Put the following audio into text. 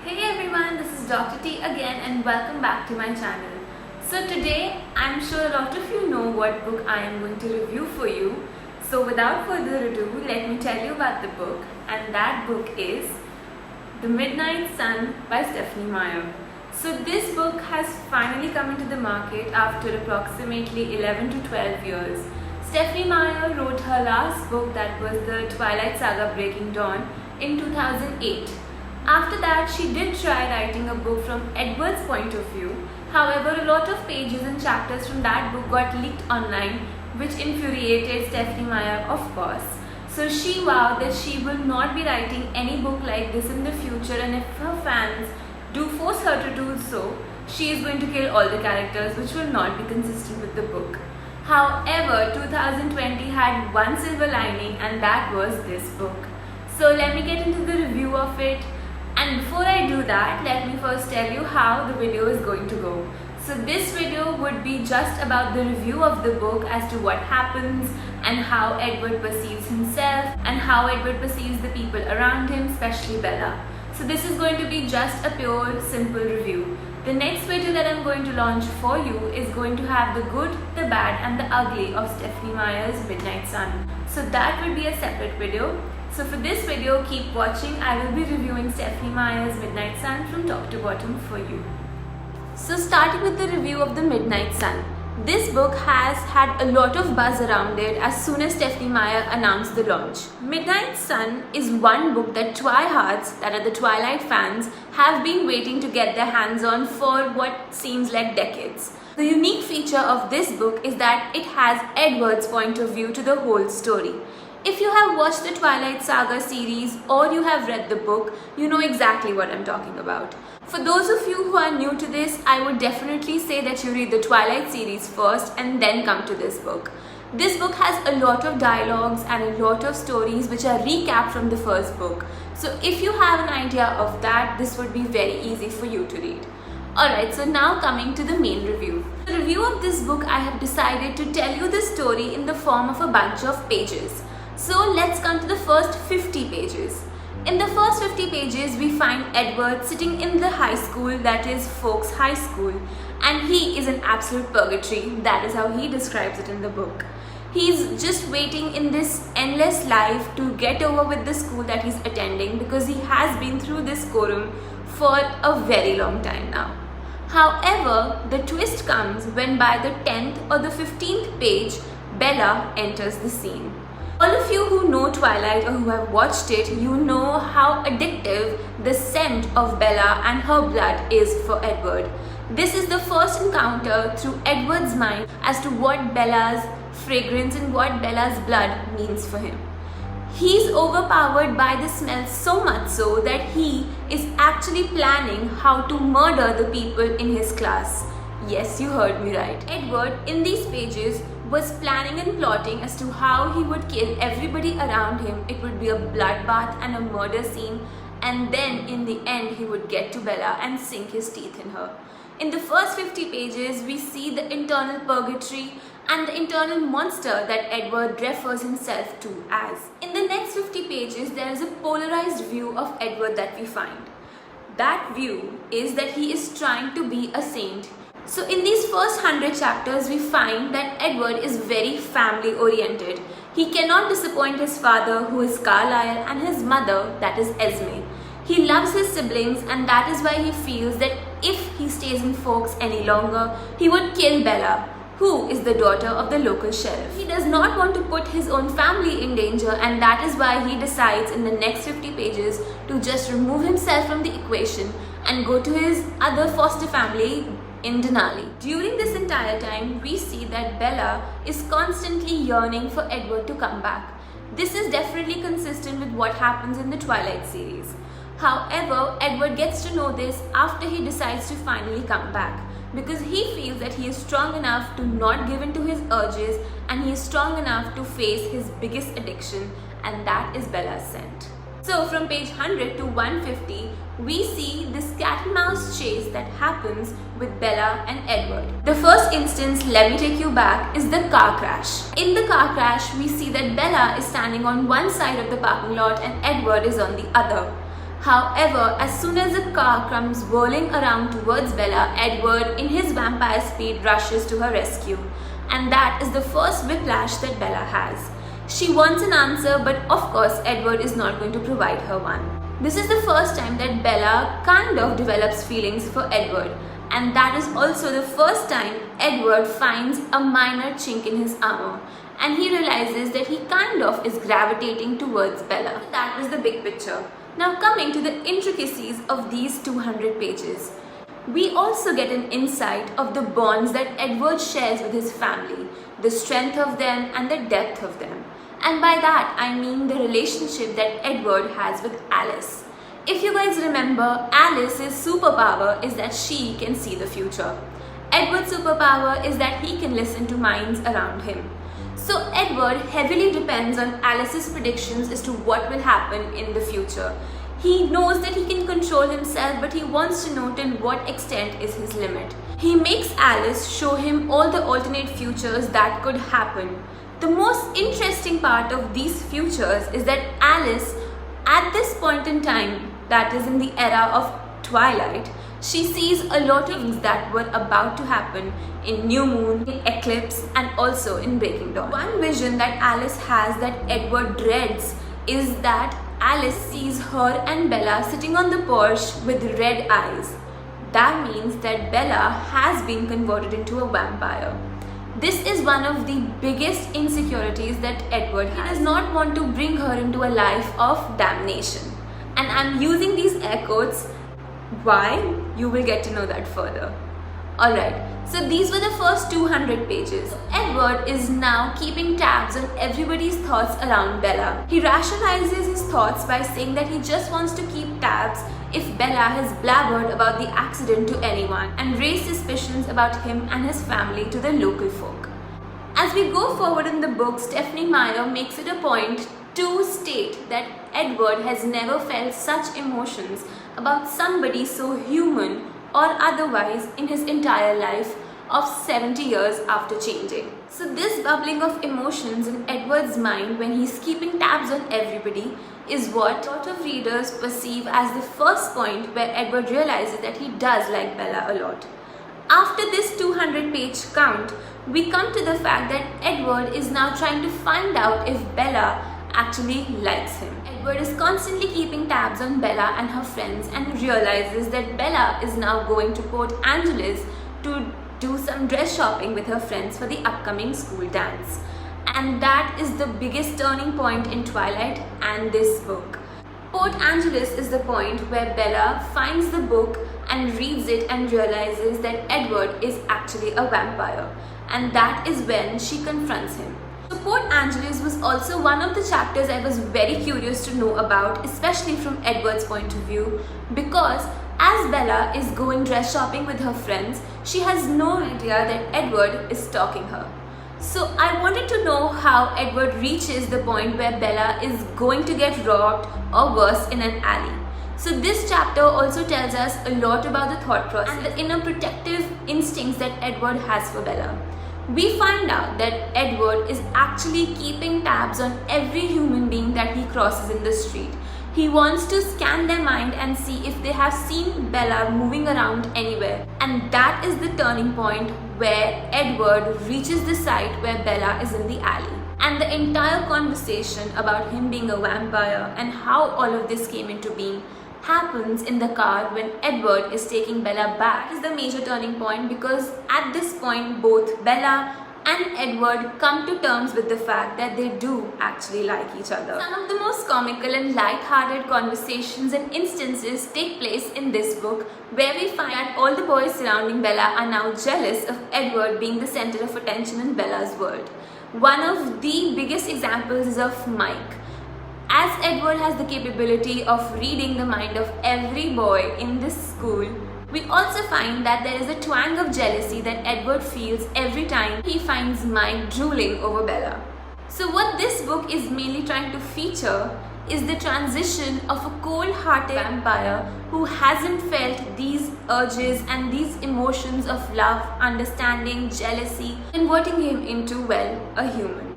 Hey everyone, this is Dr. T again and welcome back to my channel. So today, I'm sure a lot of you know what book I am going to review for you. So without further ado, let me tell you about the book, and that book is The Midnight Sun by Stephenie Meyer. So this book has finally come into the market after approximately 11 to 12 years. Stephenie Meyer wrote her last book, that was the Twilight Saga Breaking Dawn, in 2008. After that, she did try writing a book from Edward's point of view. However, a lot of pages and chapters from that book got leaked online, which infuriated Stephenie Meyer, of course. So she vowed that she will not be writing any book like this in the future, and if her fans do force her to do so, she is going to kill all the characters, which will not be consistent with the book. However, 2020 had one silver lining, and that was this book. So let me get into the review of it. And before I do that, let me first tell you how the video is going to go. So this video would be just about the review of the book as to what happens and how Edward perceives himself and how Edward perceives the people around him, especially Bella. So this is going to be just a pure, simple review. The next video that I'm going to launch for you is going to have the good, the bad and the ugly of Stephenie Meyer's Midnight Sun. So that will be a separate video. So for this video, keep watching. I will be reviewing Stephenie Meyer's Midnight Sun from top to bottom for you. So starting with the review of The Midnight Sun. This book has had a lot of buzz around it as soon as Stephenie Meyer announced the launch. Midnight Sun is one book that Twihards, that are the Twilight fans, have been waiting to get their hands on for what seems like decades. The unique feature of this book is that it has Edward's point of view to the whole story. If you have watched the Twilight Saga series or you have read the book, you know exactly what I'm talking about. For those of you who are new to this, I would definitely say that you read the Twilight series first and then come to this book. This book has a lot of dialogues and a lot of stories which are recapped from the first book. So if you have an idea of that, this would be very easy for you to read. Alright, so now coming to the main review. The review of this book, I have decided to tell you the story in the form of a bunch of pages. So let's come to the first 50 pages. In the first 50 pages, we find Edward sitting in the high school, that is Folks High School, and he is in absolute purgatory. That is how he describes it in the book. He's just waiting in this endless life to get over with the school that he's attending because he has been through this quorum for a very long time now. However, the twist comes when by the 10th or the 15th page, Bella enters the scene. All of you who know Twilight or who have watched it, you know how addictive the scent of Bella and her blood is for Edward. This is the first encounter through Edward's mind as to what Bella's fragrance and what Bella's blood means for him. He's overpowered by the smell so much so that he is actually planning how to murder the people in his class. Yes, you heard me right. Edward, in these pages, was planning and plotting as to how he would kill everybody around him. It would be a bloodbath and a murder scene, and then in the end he would get to Bella and sink his teeth in her. In the first 50 pages, we see the internal purgatory and the internal monster that Edward refers himself to as. In the next 50 pages, there is a polarized view of Edward that we find. That view is that he is trying to be a saint. So in these first 100 chapters, we find that Edward is very family oriented. He cannot disappoint his father, who is Carlisle, and his mother, that is Esme. He loves his siblings, and that is why he feels that if he stays in Folks any longer, he would kill Bella, who is the daughter of the local sheriff. He does not want to put his own family in danger, and that is why he decides in the next 50 pages to just remove himself from the equation and go to his other foster family in Denali. During this entire time, we see that Bella is constantly yearning for Edward to come back. This is definitely consistent with what happens in the Twilight series. However, Edward gets to know this after he decides to finally come back, because he feels that he is strong enough to not give in to his urges, and he is strong enough to face his biggest addiction, and that is Bella's scent. So from page 100 to 150, we see this cat and mouse chase that happens with Bella and Edward. The first instance, let me take you back, is the car crash. In the car crash, we see that Bella is standing on one side of the parking lot and Edward is on the other. However, as soon as a car comes whirling around towards Bella, Edward, in his vampire speed, rushes to her rescue. And that is the first whiplash that Bella has. She wants an answer, but of course, Edward is not going to provide her one. This is the first time that Bella kind of develops feelings for Edward. And that is also the first time Edward finds a minor chink in his armor. And he realizes that he kind of is gravitating towards Bella. That was the big picture. Now coming to the intricacies of these 200 pages. We also get an insight of the bonds that Edward shares with his family, the strength of them and the depth of them. And by that I mean the relationship that Edward has with Alice. If you guys remember, Alice's superpower is that she can see the future. Edward's superpower is that he can listen to minds around him. So Edward heavily depends on Alice's predictions as to what will happen in the future. He knows that he can control himself, but he wants to know till what extent is his limit. He makes Alice show him all the alternate futures that could happen. The most interesting part of these futures is that Alice, at this point in time, that is in the era of Twilight, she sees a lot of things that were about to happen in New Moon, in Eclipse, and also in Breaking Dawn. One vision that Alice has that Edward dreads is that Alice sees her and Bella sitting on the porch with red eyes. That means that Bella has been converted into a vampire. This is one of the biggest insecurities that Edward has. He does not want to bring her into a life of damnation. And I'm using these air quotes. Why? You will get to know that further. Alright, so these were the first 200 pages. Edward is now keeping tabs on everybody's thoughts around Bella. He rationalizes his thoughts by saying that he just wants to keep tabs if Bella has blabbered about the accident to anyone and raised suspicions about him and his family to the local folk. As we go forward in the book, Stephenie Meyer makes it a point to state that Edward has never felt such emotions about somebody so human or otherwise in his entire life of 70 years after changing. So this bubbling of emotions in Edward's mind when he's keeping tabs on everybody is what a lot of readers perceive as the first point where Edward realizes that he does like Bella a lot. After this 200-page count, we come to the fact that Edward is now trying to find out if Bella actually likes him. Edward is constantly keeping tabs on Bella and her friends and realizes that Bella is now going to Port Angeles to do some dress shopping with her friends for the upcoming school dance. And that is the biggest turning point in Twilight and this book. Port Angeles is the point where Bella finds the book and reads it and realizes that Edward is actually a vampire. And that is when she confronts him. So Port Angeles was also one of the chapters I was very curious to know about, especially from Edward's point of view, because as Bella is going dress shopping with her friends, she has no idea that Edward is stalking her. So I wanted to know how Edward reaches the point where Bella is going to get robbed or worse in an alley. So this chapter also tells us a lot about the thought process and the inner protective instincts that Edward has for Bella. We find out that Edward is actually keeping tabs on every human being that he crosses in the street. He wants to scan their mind and see if they have seen Bella moving around anywhere. And that is the turning point where Edward reaches the site where Bella is in the alley. And the entire conversation about him being a vampire and how all of this came into being happens in the car when Edward is taking Bella back. Is the major turning point because at this point both Bella and Edward come to terms with the fact that they do actually like each other. Some of the most comical and light-hearted conversations and instances take place in this book where we find that all the boys surrounding Bella are now jealous of Edward being the center of attention in Bella's world. One of the biggest examples is of Mike. As Edward has the capability of reading the mind of every boy in this school, we also find that there is a twang of jealousy that Edward feels every time he finds Mike drooling over Bella. So what this book is mainly trying to feature is the transition of a cold-hearted vampire who hasn't felt these urges and these emotions of love, understanding, jealousy, converting him into, well, a human.